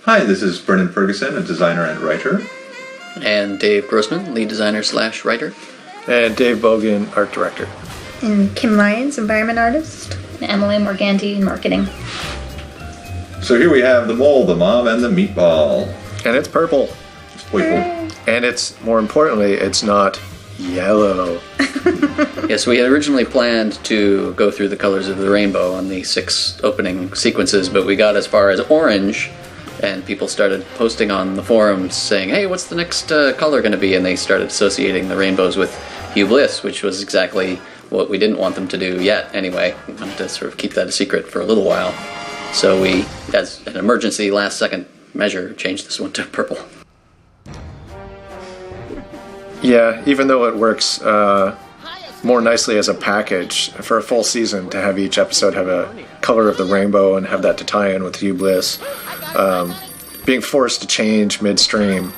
Hi, this is Brennan Ferguson, a designer and writer. And Dave Grossman, lead designer / writer. And Dave Bogan, art director. And Kim Lyons, environment artist. And Emily Morganti, marketing. So here we have the mole, the mob, and the meatball. And it's purple. It's purple. And it's, more importantly, it's not yellow. Yes, we had originally planned to go through the colors of the rainbow on the 6 opening sequences, but we got as far as orange, and people started posting on the forums saying, hey, what's the next color going to be? And they started associating the rainbows with Hue Bliss, which was exactly what we didn't want them to do yet anyway. We wanted to sort of keep that a secret for a little while. So we, as an emergency last-second measure, changed this one to purple. Yeah, even though it works more nicely as a package for a full season to have each episode have a color of the rainbow and have that to tie in with Hue Bliss, being forced to change midstream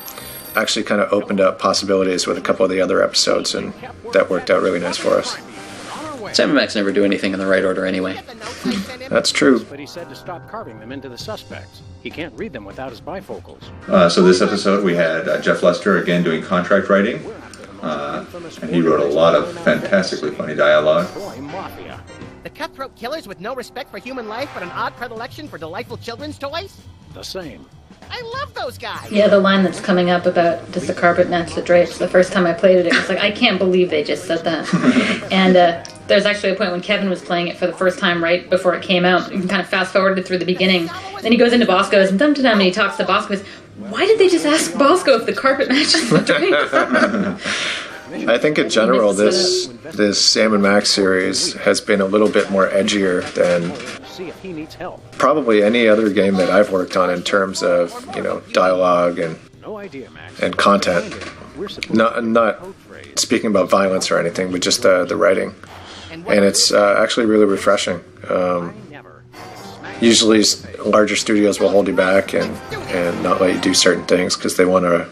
actually kind of opened up possibilities with a couple of the other episodes, and that worked out really nice for us. Sam and Max never do anything in the right order anyway. That's true. But he said to stop carving them into the suspects. He can't read them without his bifocals. So this episode we had Jeff Lester again doing contract writing. And he wrote a lot of fantastically funny dialogue. The cutthroat killers with no respect for human life but an odd predilection for delightful children's toys? The same. I love those guys! Yeah, the line that's coming up about does the carpet match the drapes? The first time I played it was like, I can't believe they just said that. And there's actually a point when Kevin was playing it for the first time right before it came out. You can kind of fast forwarded through the beginning. Then he goes into Bosco's and dum-dum, and he talks to Bosco. Why did they just ask Bosco if the carpet matches the drapes? I think in general this Sam and Max series has been a little bit more edgier than probably any other game that I've worked on in terms of, dialogue and content. Not speaking about violence or anything, but just the writing. And it's actually really refreshing. Usually larger studios will hold you back and not let you do certain things because they want to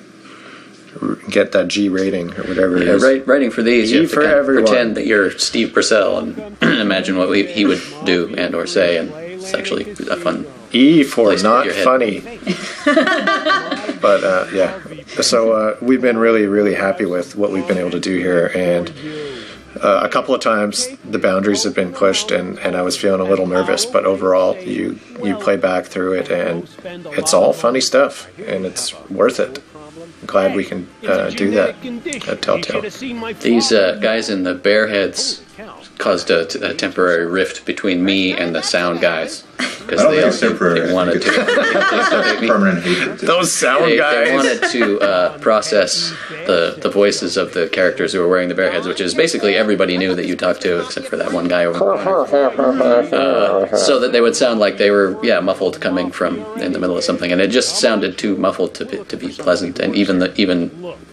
get that G rating or whatever it is. Writing for these, you have to for kind of everyone. pretend that you're Steve Purcell and imagine what he would do and or say, and it's actually a fun E for place to not put your funny. But yeah, so we've been really, really happy with what we've been able to do here, and a couple of times the boundaries have been pushed, and I was feeling a little nervous, but overall you play back through it, and it's all funny stuff, and it's worth it. I'm glad we can do that at Telltale. These guys in the bear heads caused a temporary rift between me and the sound guys because they wanted to permanent hatred. Those sound guys. They wanted to process the voices of the characters who were wearing the bear heads, which is basically everybody knew that you talked to except for that one guy over there. So that they would sound like they were muffled coming from in the middle of something, and it just sounded too muffled to be pleasant, and even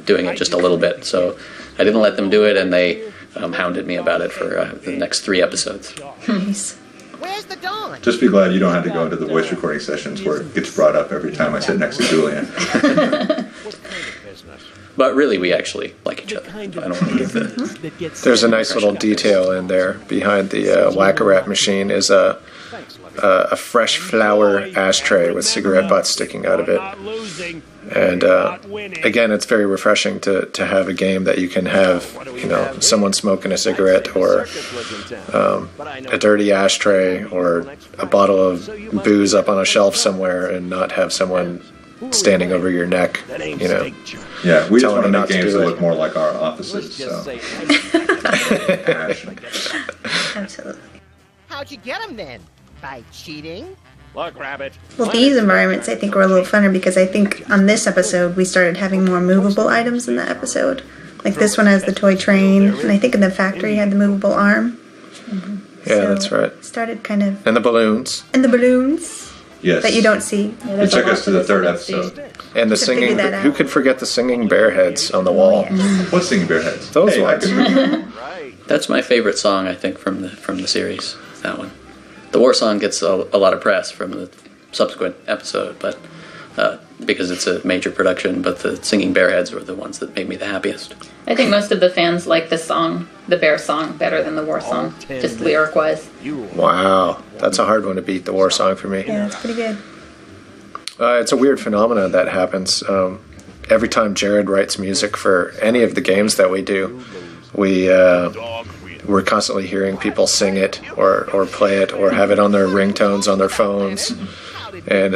doing it just a little bit. So I didn't let them do it, and they hounded me about it for the next 3 episodes. Nice. Where's the dawn? Just be glad you don't have to go to the voice recording sessions where it gets brought up every time I sit next to Julian. But really, we actually like each other. I don't want to give the... There's a nice little detail in there behind the Whack-A-Rat machine is a fresh flower ashtray with cigarette butts sticking out of it. And again, it's very refreshing to have a game that you can have, someone smoking a cigarette or a dirty ashtray or a bottle of booze up on a shelf somewhere and not have someone standing over your neck, Yeah, we just want to make games that look more like our offices, so. Absolutely. How'd you get them then? By cheating? Look, Rabbit. Well, these environments I think were a little funner because I think on this episode we started having more movable items in the episode. Like this one has the toy train, and I think in the factory had the movable arm. Yeah, that's right. Started kind of... And the balloons. And the balloons. Yes. That you don't see. You took us to the 3rd episode. And the singing... Who could forget the singing bear heads on the wall? What singing bear heads? Those ones. That's my favorite song, I think, from the series. That one. The war song gets a lot of press from the subsequent episode, but because it's a major production, but the singing bearheads were the ones that made me the happiest. I think most of the fans like the song, the bear song, better than the war song, just lyric-wise. Wow, that's a hard one to beat, the war song for me. Yeah, that's pretty good. It's a weird phenomenon that happens. Every time Jared writes music for any of the games that we do, we're constantly hearing people sing it or play it or have it on their ringtones on their phones. And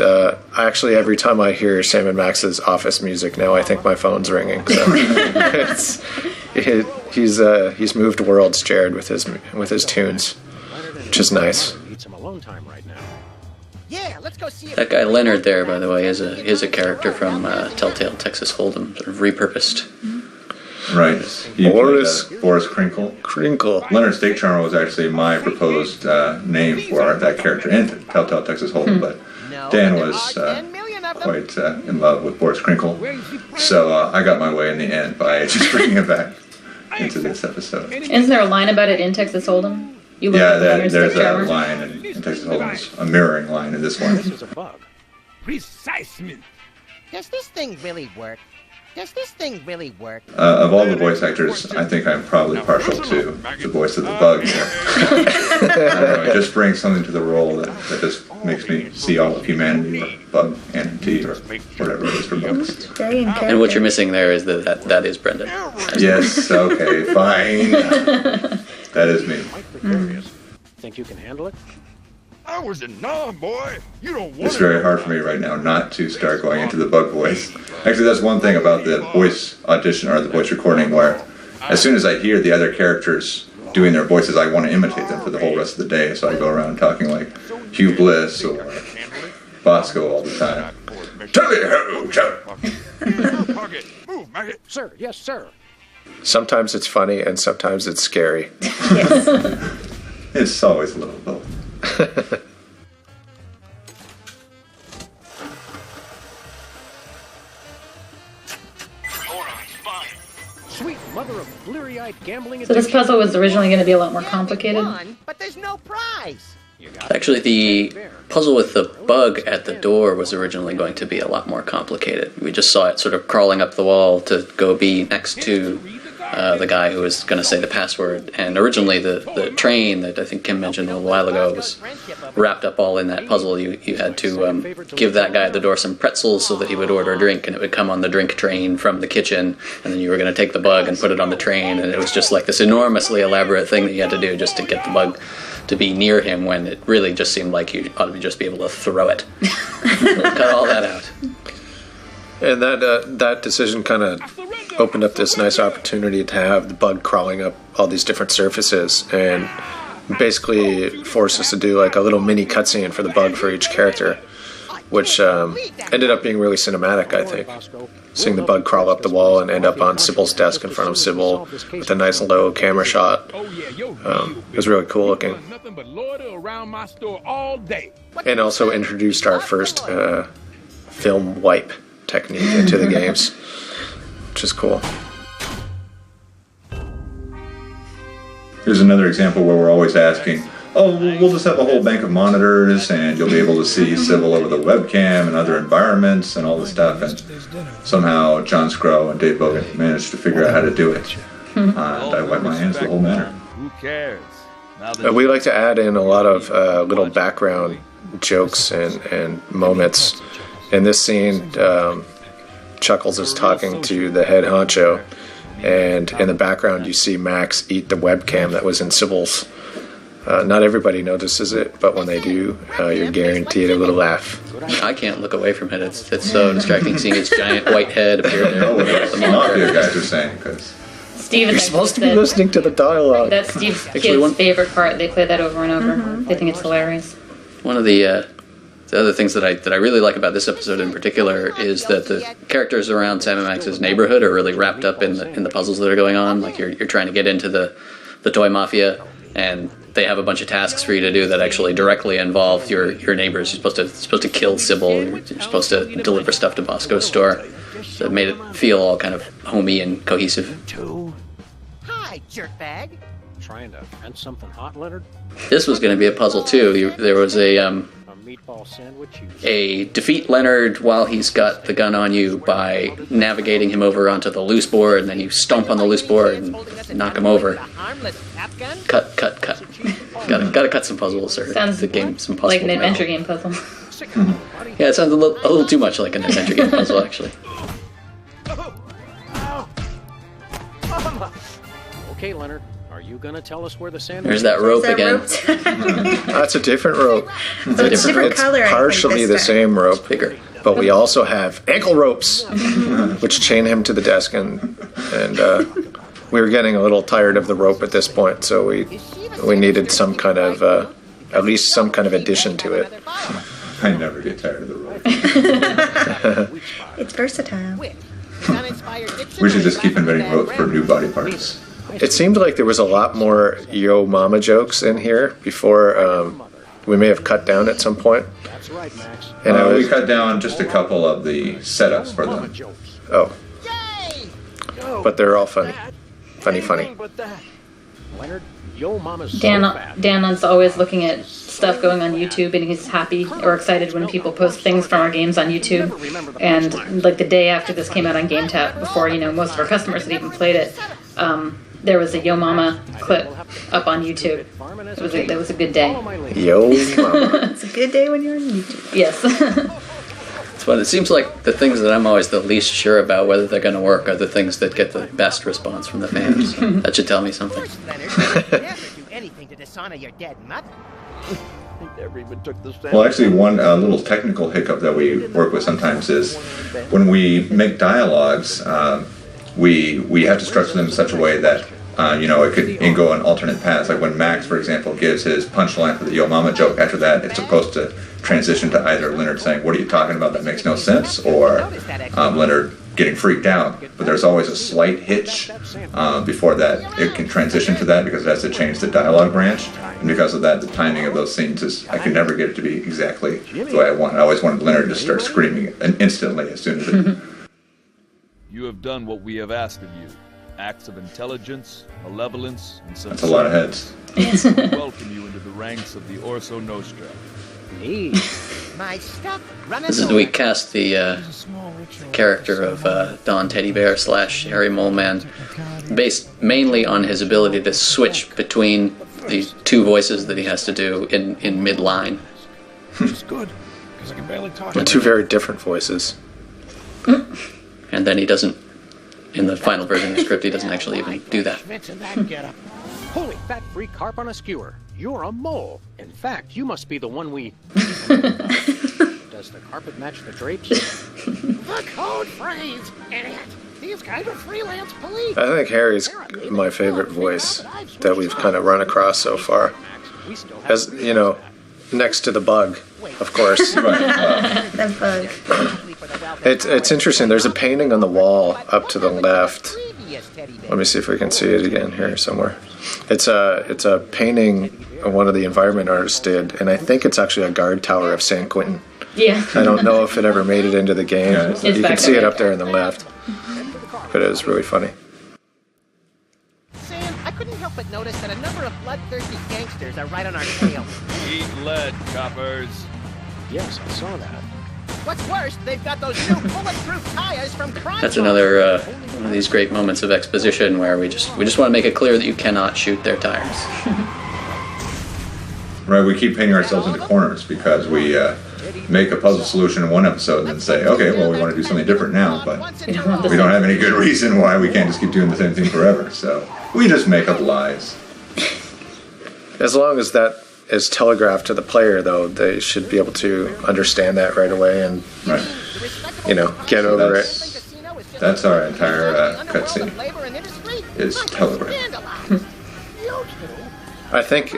actually, every time I hear Sam and Max's office music now, I think my phone's ringing. So he's moved worlds, Jared, with his tunes, which is nice. Need some alone time right now. Yeah, let's go see That guy Leonard there, by the way, is a character from Telltale Texas Hold'em, sort of repurposed. Right. He Boris played, Boris Crinkle. Crinkle. Leonard Steak Charmer was actually my proposed name for that character in Telltale Texas Hold'em, but Dan was quite in love with Boris Crinkle, so I got my way in the end by just bringing him back into this episode. Isn't there a line about it in Texas Hold'em? You Yeah, Leonard there's Steak a Charmer? line in Texas Hold'em, a mirroring line in this one. This is a bug. Precisely. Does this thing really work? Of all the voice actors, I think I'm probably partial to the voice of the bug here. I don't know, it just brings something to the role that just makes me see all of humanity, or bug entity, or whatever it is for bugs. Very in character. And what you're missing there is that is Brendan. Yes, okay, fine. That is me. Quite precarious. Think you can handle it? I was a boy. You don't want It's very hard for me right now not to start going into the bug voice. Actually, that's one thing about the voice audition or the voice recording where as soon as I hear the other characters doing their voices, I want to imitate them for the whole rest of the day. So I go around talking like Hugh Bliss or Bosco all the time. Move, maggot. Sir, yes, sir. Sometimes it's funny and sometimes it's scary. It's always a little both. Sweet mother of bleary-eyed gambling So this addiction. puzzle was originally going to be a lot more complicated. But there's no prize. Actually, the puzzle with the bug at the door was originally going to be a lot more complicated. We just saw it sort of crawling up the wall to go be next to the guy who was going to say the password. And originally the train that I think Kim mentioned a little while ago was wrapped up all in that puzzle. You had to give that guy at the door some pretzels so that he would order a drink, and it would come on the drink train from the kitchen, and then you were going to take the bug and put it on the train, and it was just like this enormously elaborate thing that you had to do just to get the bug to be near him, when it really just seemed like you ought to just be able to throw it. Cut all that out. And that decision kind of opened up this nice opportunity to have the bug crawling up all these different surfaces and basically forced us to do like a little mini cutscene for the bug for each character, which ended up being really cinematic, I think. Seeing the bug crawl up the wall and end up on Sybil's desk in front of Sybil with a nice low camera shot. It was really cool looking. Nothing but loiter around my store all day. And also introduced our first film wipe technique into the games, which is cool. Here's another example where we're always asking, oh, we'll just have a whole bank of monitors and you'll be able to see Sybil over the webcam and other environments and all this stuff. And somehow John Scrow and Dave Bogan managed to figure out how to do it. And I wipe my hands the whole matter. Who cares? We like to add in a lot of little background jokes and moments. In this scene, Chuckles is talking to the head honcho, and in the background you see Max eat the webcam that was in Sybil's. Not everybody notices it, but when they do, you're guaranteed a little laugh. I can't look away from it. It's so distracting seeing its giant white head appear there. Oh, at what the the monitor. Mafia guys are saying, because Steven You're supposed to be listening to the dialogue. That's Steve's Actually, kid's one- favorite part. They play that over and over. They think it's hilarious. One of the other things that I really like about this episode in particular is that the characters around Sam and Max's neighborhood are really wrapped up in the puzzles that are going on. Like you're trying to get into the toy mafia, and they have a bunch of tasks for you to do that actually directly involve your neighbors. You're supposed to kill Sybil. You're supposed to deliver stuff to Bosco's store. So it made it feel all kind of homey and cohesive. Hi, jerkbag. Trying to fence something hot, Leonard? This was going to be a puzzle too. There was A meatball sandwich? a defeat Leonard while he's got the gun on you by navigating him over onto the loose board, and then you stomp on the loose board and knock him over. Harmless tap gun? Cut. Gotta cut some puzzles or Sounds the game some puzzles. like an adventure game puzzle. Yeah, it sounds a little too much like an adventure game puzzle, actually. Okay, Leonard, are you gonna tell us where the sand There's that rope Is that again. rope? That's a different rope. So it's different It's color. I think, partially this the time. same rope, Bigger. but we also have ankle ropes, which chain him to the desk, and we were getting a little tired of the rope at this point, so we needed some kind of at least some kind of addition to it. I never get tired of the rope. It's versatile. We should just keep inventing ropes for new body parts. It seemed like there was a lot more Yo Mama jokes in here before. We may have cut down at some point. That's right, Max. And We cut down just a couple of the setups for them. Oh, but they're all funny. Funny. But that. Leonard, Yo Mama's so Dan fat. is always looking at stuff going on YouTube, and he's happy or excited when people post things from our games on YouTube. And like the day after this came out on GameTap, before most of our customers had even played it, there was a Yo Mama clip up on YouTube. It was a good day. Yo Mama. It's a good day when you're on YouTube. Yes. But it seems like the things that I'm always the least sure about whether they're going to work are the things that get the best response from the fans. That should tell me something. Never do anything to dishonor your dead mutt. He never even took the sand. Well, actually, one little technical hiccup that we work with sometimes is when we make dialogues, we have to structure them in such a way that it can go in alternate paths. Like when Max, for example, gives his punchline for the Yo Mama joke, after that it's supposed to transition to either Leonard saying, "What are you talking about? That makes no sense," or Leonard getting freaked out. But there's always a slight hitch before that it can transition to that, because it has to change the dialogue branch. And because of that, the timing of those scenes I can never get it to be exactly the way I want. I always wanted Leonard to start screaming instantly as soon as it. You have done what we have asked of you. Acts of intelligence, malevolence, and That's a lot of heads. sincerity. We welcome you into the ranks of the Orso Nostra. Me. My stuff running This is we cast the character of Don Teddy Bear / Harry Mole Man, based mainly on his ability to switch between these two voices that he has to do in mid-line. Which is good, because I can barely talk. Two very different voices. And then he doesn't, in the final version of the script, he doesn't actually even do that. Mention that getup. Holy fat-free carp on a skewer. You're a mole. In fact, you must be the one we... Does the carpet match the drapes? The code phrase, idiot. These guys are freelance police. I think Harry's my favorite voice that we've kind of run across so far. We still have... As next to the bug, of course. That bug. It's interesting. There's a painting on the wall up to the left. Let me see if we can see it again here somewhere. It's a painting one of the environment artists did, and I think it's actually a guard tower of San Quentin. Yeah. I don't know if it ever made it into the game. Yeah, it's You can back see it there. up there on the left, but it was really funny. Sam, I couldn't help but notice that a number of bloodthirsty gangsters are right on our tail. Eat lead, coppers. Yes, I saw that. What's worse, they've got those new bulletproof tires from Crime That's Time. another one of these great moments of exposition where we just want to make it clear that you cannot shoot their tires. Right, we keep painting ourselves into corners because we make a puzzle solution in one episode and then say, okay, well, we want to do something different now, but we don't have any good reason why we can't just keep doing the same thing forever. So we just make up lies. As long as that is telegraphed to the player, though, they should be able to understand that right away and Right. get over it. That's our entire cutscene. Is telegraphed. I think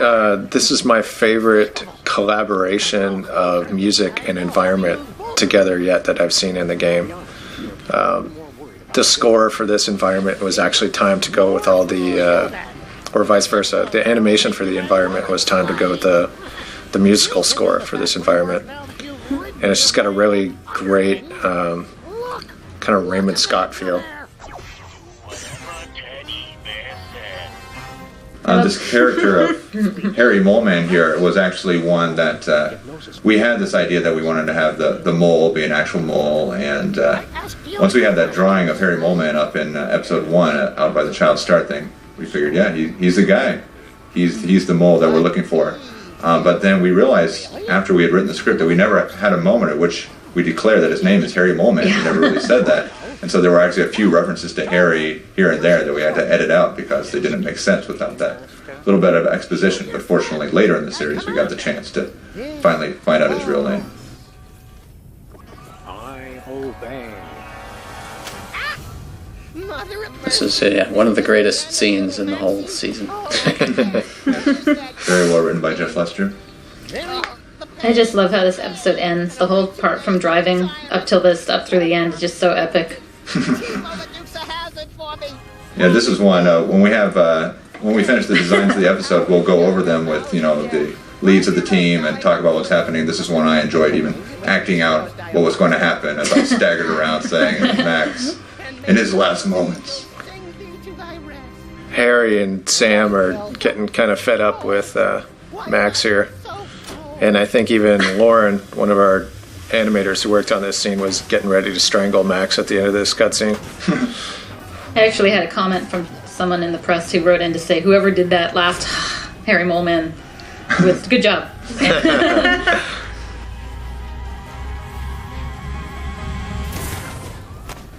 this is my favorite collaboration of music and environment together yet that I've seen in the game. The score for this environment was actually timed to go with all the, or vice versa. The animation for the environment was timed to go with the musical score for this environment. And it's just got a really great kind of Raymond Scott feel. This character of Harry Mole Man here was actually one that we had this idea that we wanted to have the mole be an actual mole, and once we had that drawing of Harry Mole Man up in episode 1 out by the Child Star thing, we figured, yeah, he's the guy. He's the mole that we're looking for. But then we realized after we had written the script that we never had a moment at which we declare that his name is Harry Moleman. We never really said that. And so there were actually a few references to Harry here and there that we had to edit out because they didn't make sense without that little bit of exposition. But fortunately, later in the series, we got the chance to finally find out his real name. I obey. This is one of the greatest scenes in the whole season. Very well written by Jeff Lester. I just love how this episode ends. The whole part from driving up till this, up through the end, is just so epic. Yeah, this is one when we finish the designs of the episode, we'll go over them with the leads of the team and talk about what's happening. This is one I enjoyed, even acting out what was going to happen as I staggered around saying Max in his last moments. Harry and Sam are getting kind of fed up with Max here. And I think even Lauren, one of our animators who worked on this scene, was getting ready to strangle Max at the end of this cutscene. I actually had a comment from someone in the press who wrote in to say, whoever did that last Harry Moleman, with good job.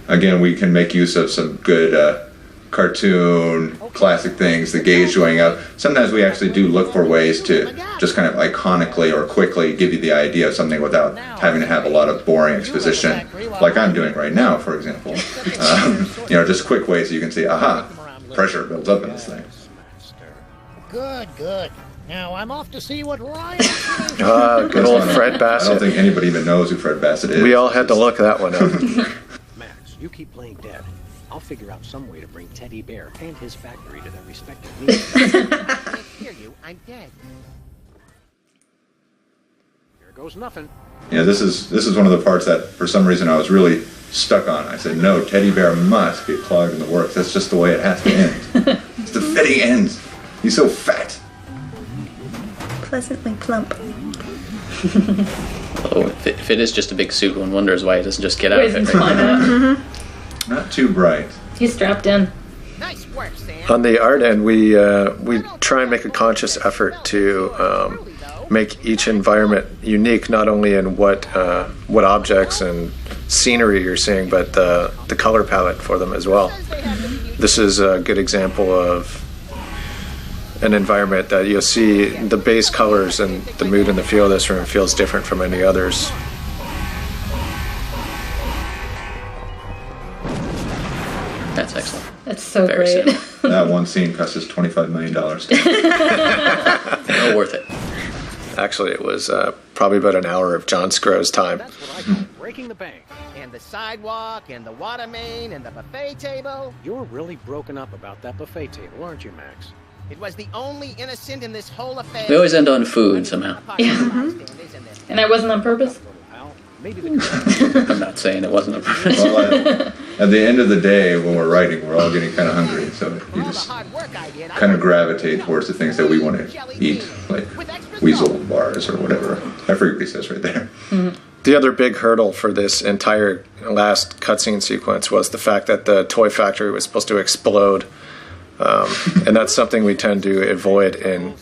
Again, we can make use of some good cartoon classic things, the gauge going up. Sometimes we actually do look for ways to just kind of iconically or quickly give you the idea of something without having to have a lot of boring exposition, like I'm doing right now, for example. Just quick ways so you can see, aha, pressure builds up in this thing. Good. Now I'm off to see what Ryan. Good old Fred I Bassett. don't think anybody even knows who Fred Bassett is. We all had to look that one up. Max, you keep playing dead. I'll figure out some way to bring Teddy Bear and his factory to their respective meetings. I can't hear you. I'm dead. Here goes nothing. Yeah, this is one of the parts that for some reason I was really stuck on. I said, no, Teddy Bear must get clogged in the works. That's just the way it has to end. It's the fitting end. He's so fat. Pleasantly plump. Oh, if it is just a big suit, one wonders why he doesn't just get out of it. Climb out. Not too bright. He's strapped in. Nice work, Sam. On the art end, we try and make a conscious effort to make each environment unique, not only in what objects and scenery you're seeing, but the color palette for them as well. This is a good example of an environment that you'll see the base colors and the mood and the feel of this room feels different from any others. That's excellent. That's so Very great. simple. That one scene cost us $25 million. Well worth it. Actually, it was probably about an hour of John Scro's time. That's what I call breaking the bank. And the sidewalk, and the water main, and the buffet table. You're really broken up about that buffet table, aren't you, Max? It was the only innocent in this whole affair. We always end on food somehow. And that wasn't on purpose? Well, maybe the I'm not saying it wasn't a purpose. Well, at the end of the day, when we're writing, we're all getting kind of hungry, so you just kind of gravitate towards the things that we want to eat, like weasel bars or whatever. I forget what he says right there. The other big hurdle for this entire last cutscene sequence was the fact that the toy factory was supposed to explode. And that's something we tend to avoid in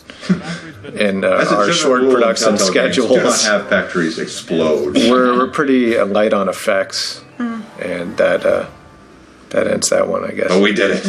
our short production schedules. Do not have factories explode. We're pretty light on effects, and that ends that one, I guess. But we did it.